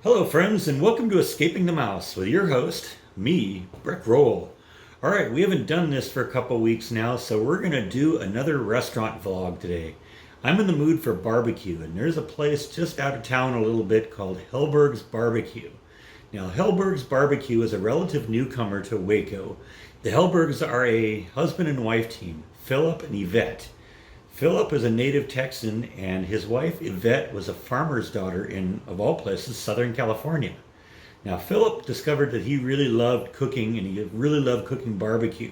Hello, friends, and welcome to Escaping the Mouse with your host, me, Brick Roll. All right, we haven't done this for a couple weeks now, so we're going to do another restaurant vlog today. I'm in the mood for barbecue, and there's a place just out of town a little bit called Helberg's Barbecue. Now, Helberg's Barbecue is a relative newcomer to Waco. The Helbergs are a husband and wife team, Philip and Yvette. Philip is a native Texan, and his wife Yvette was a farmer's daughter in, of all places, Southern California. Now, Philip discovered that he really loved cooking, and he really loved cooking barbecue.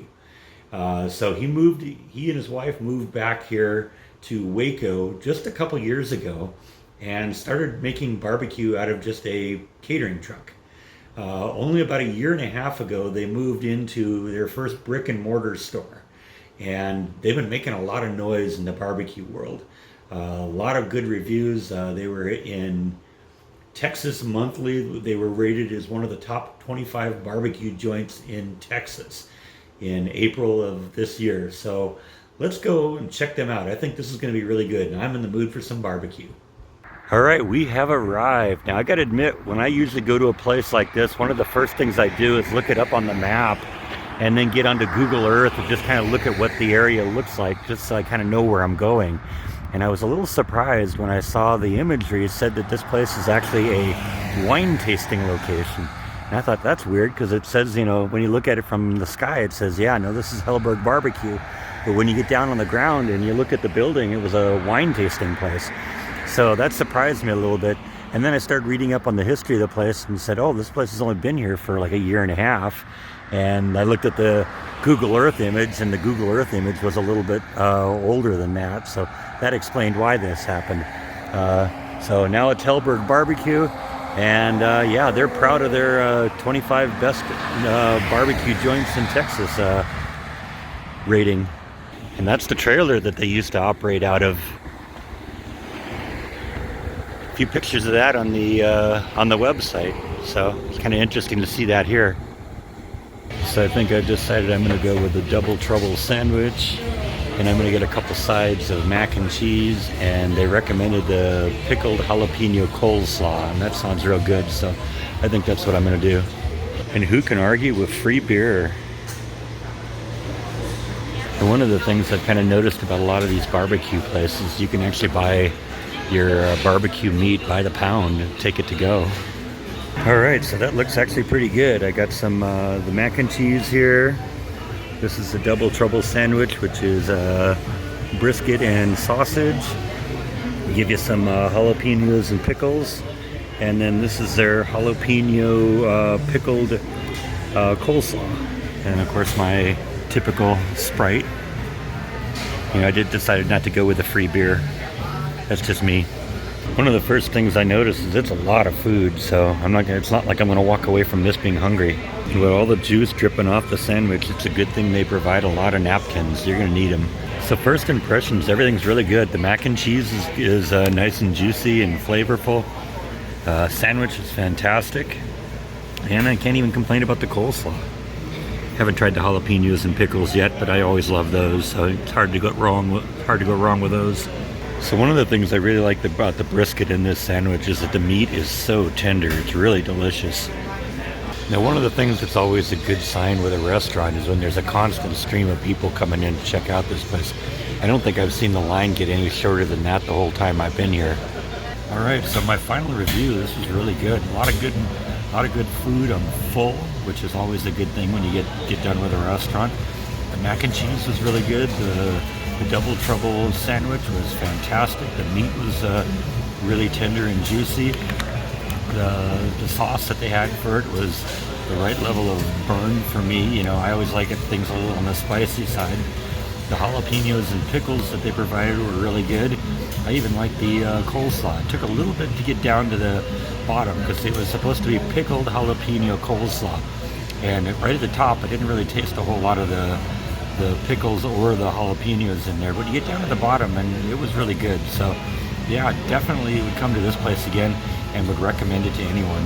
So he and his wife moved back here to Waco just a couple years ago, and started making barbecue out of just a catering truck. Only about a year and a half ago, they moved into their first brick and mortar store. And they've been making a lot of noise in the barbecue world. A lot of good reviews. They were in Texas Monthly. They were rated as one of the top 25 barbecue joints in Texas in April of this year. So let's go and check them out. I think this is going to be really good, and I'm in the mood for some barbecue. All right, we have arrived. Now, I got to admit, when I usually go to a place like this, one of the first things I do is look it up on the map and then get onto Google Earth and just kind of look at what the area looks like, just so I kind of know where I'm going. And I was a little surprised when I saw the imagery. It said that this place is actually a wine tasting location. And I thought, that's weird, because it says, when you look at it from the sky, it says, yeah, no, this is Helberg Barbecue. But when you get down on the ground and you look at the building, it was a wine tasting place. So that surprised me a little bit. And then I started reading up on the history of the place and said, oh, this place has only been here for like a year and a half. And I looked at the Google Earth image, and the Google Earth image was a little bit older than that. So that explained why this happened. So now it's Helberg Barbecue. And yeah, they're proud of their 25 best barbecue joints in Texas rating. And that's the trailer that they used to operate out of. A few pictures of that on the website. So it's kind of interesting to see that here. So I think I've decided I'm going to go with the double trouble sandwich, and I'm going to get a couple sides of mac and cheese, and they recommended the pickled jalapeno coleslaw, and that sounds real good, so I think that's what I'm going to do. And who can argue with free beer? And one of the things I've kind of noticed about a lot of these barbecue places, you can actually buy your barbecue meat by the pound and take it to go. All right, so that looks actually pretty good. I got some the mac and cheese here. This is the double trouble sandwich, which is brisket and sausage. They give you some jalapenos and pickles. And then this is their jalapeno pickled coleslaw. And of course my typical Sprite. I decided not to go with the free beer. That's just me. One of the first things I noticed is it's a lot of food, so it's not like I'm going to walk away from this being hungry. With all the juice dripping off the sandwich, it's a good thing they provide a lot of napkins. You're going to need them. So first impressions, everything's really good. The mac and cheese is nice and juicy and flavorful. Sandwich is fantastic. And I can't even complain about the coleslaw. Haven't tried the jalapenos and pickles yet, but I always love those, so it's hard to go wrong with those. So one of the things I really like about the brisket in this sandwich is that the meat is so tender. It's really delicious. Now, one of the things that's always a good sign with a restaurant is when there's a constant stream of people coming in to check out this place. I don't think I've seen the line get any shorter than that the whole time I've been here. All right, so my final review, this was really good. A lot of good food. I'm full, which is always a good thing when you get done with a restaurant. The mac and cheese was really good. The double trouble sandwich was fantastic. The meat was really tender and juicy. The sauce that they had for it was the right level of burn for me. I always like things a little on the spicy side. The jalapenos and pickles that they provided were really good. I even liked the coleslaw. It took a little bit to get down to the bottom because it was supposed to be pickled jalapeno coleslaw. And right at the top, I didn't really taste a whole lot of the pickles or the jalapenos in there, but you get down to the bottom and it was really good. So yeah, definitely would come to this place again and would recommend it to anyone.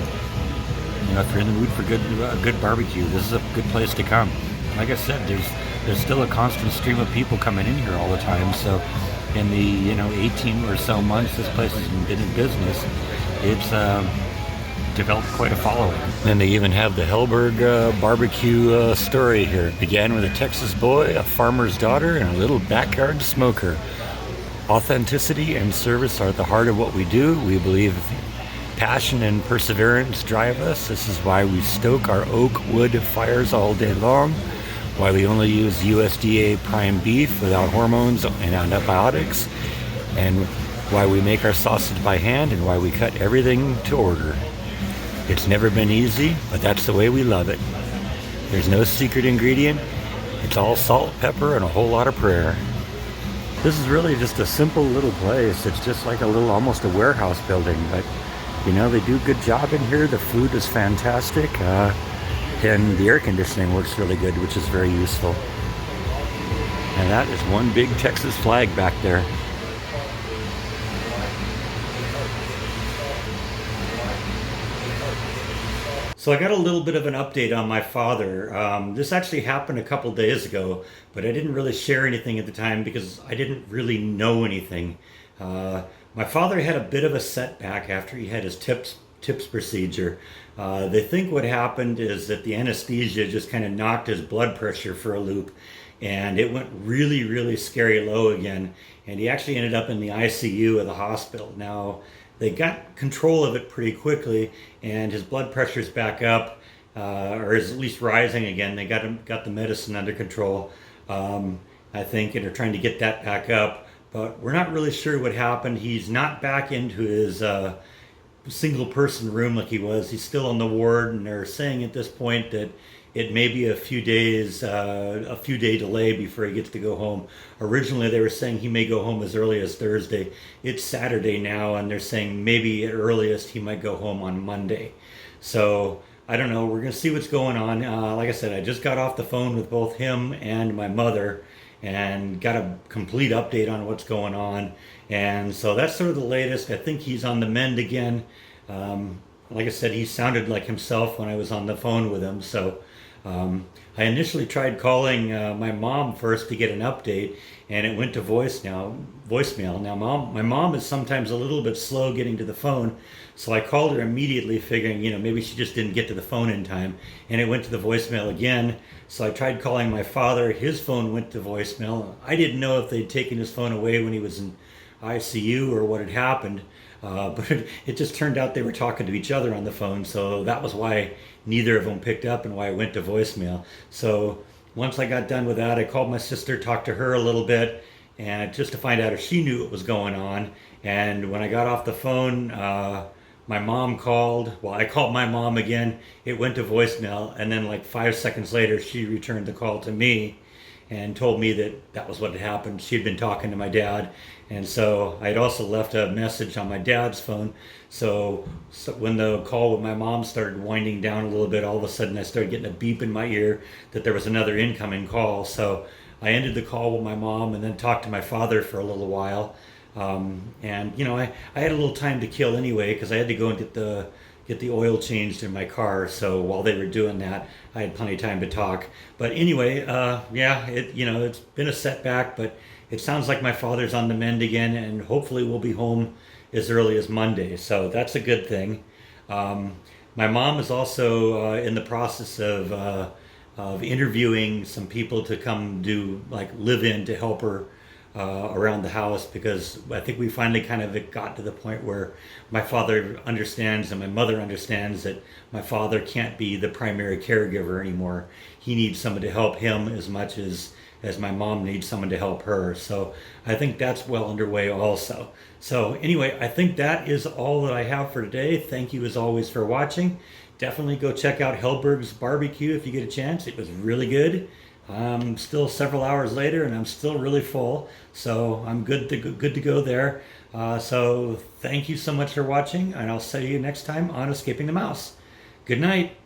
If you're in the mood for good barbecue, this is a good place to come. Like I said, there's still a constant stream of people coming in here all the time. So in the 18 or so months this place has been in business, developed quite a following. And they even have the Helberg Barbecue story here. It began with a Texas boy, a farmer's daughter, and a little backyard smoker. Authenticity and service are at the heart of what we do. We believe passion and perseverance drive us. This is why we stoke our oak wood fires all day long, why we only use USDA prime beef without hormones and antibiotics, and why we make our sausage by hand, and why we cut everything to order. It's never been easy, but that's the way we love it. There's no secret ingredient. It's all salt, pepper, and a whole lot of prayer. This is really just a simple little place. It's just like a little, almost a warehouse building, but you know, they do a good job in here. The food is fantastic, and the air conditioning works really good, which is very useful. And that is one big Texas flag back there. So I got a little bit of an update on my father. This actually happened a couple days ago, but I didn't really share anything at the time because I didn't really know anything. My father had a bit of a setback after he had his TIPS procedure. They think what happened is that the anesthesia just kind of knocked his blood pressure for a loop, and it went really, really scary low again. And he actually ended up in the ICU of the hospital. Now, they got control of it pretty quickly, and his blood pressure's back up, or is at least rising again. They got the medicine under control, I think, and are trying to get that back up. But we're not really sure what happened. He's not back into his single person room like he was. He's still on the ward, and they're saying at this point that it may be a few day delay before he gets to go home. Originally they were saying he may go home as early as Thursday. It's Saturday now, and they're saying maybe at earliest he might go home on Monday. So I don't know. We're gonna see what's going on. Like I said, I just got off the phone with both him and my mother, and got a complete update on what's going on. And so that's sort of the latest. I think he's on the mend again. Like I said, he sounded like himself when I was on the phone with him. So I initially tried calling my mom first to get an update, and it went to voicemail. Now, my mom is sometimes a little bit slow getting to the phone, so I called her immediately, figuring, you know, maybe she just didn't get to the phone in time, and it went to the voicemail again. So I tried calling my father. His phone went to voicemail. I didn't know if they'd taken his phone away when he was in ICU or what had happened, but it just turned out they were talking to each other on the phone, so that was why neither of them picked up and why it went to voicemail. So once I got done with that, I called my sister, talked to her a little bit, and just to find out if she knew what was going on. And when I got off the phone, my mom called. Well, I called my mom again. It went to voicemail, and then like 5 seconds later, she returned the call to me and told me that that was what had happened. She'd been talking to my dad, and so I had also left a message on my dad's phone. So when the call with my mom started winding down a little bit, all of a sudden I started getting a beep in my ear that there was another incoming call. So I ended the call with my mom and then talked to my father for a little while. And you know, I had a little time to kill anyway, because I had to go and get the oil changed in my car. So while they were doing that, I had plenty of time to talk. But anyway, yeah, it's been a setback, but it sounds like my father's on the mend again, and hopefully we'll be home as early as Monday. So that's a good thing. My mom is also in the process of interviewing some people to come do like live in to help her around the house, because I think we finally kind of got to the point where my father understands and my mother understands that my father can't be the primary caregiver anymore. He needs someone to help him as much as my mom needs someone to help her. So I think that's well underway also. So anyway, I think that is all that I have for today. Thank you as always for watching. Definitely go check out Helberg's Barbecue if you get a chance. It was really good. I'm still several hours later and I'm still really full, so I'm good to go there. So thank you so much for watching, and I'll see you next time on Escaping the Mouse. Good night.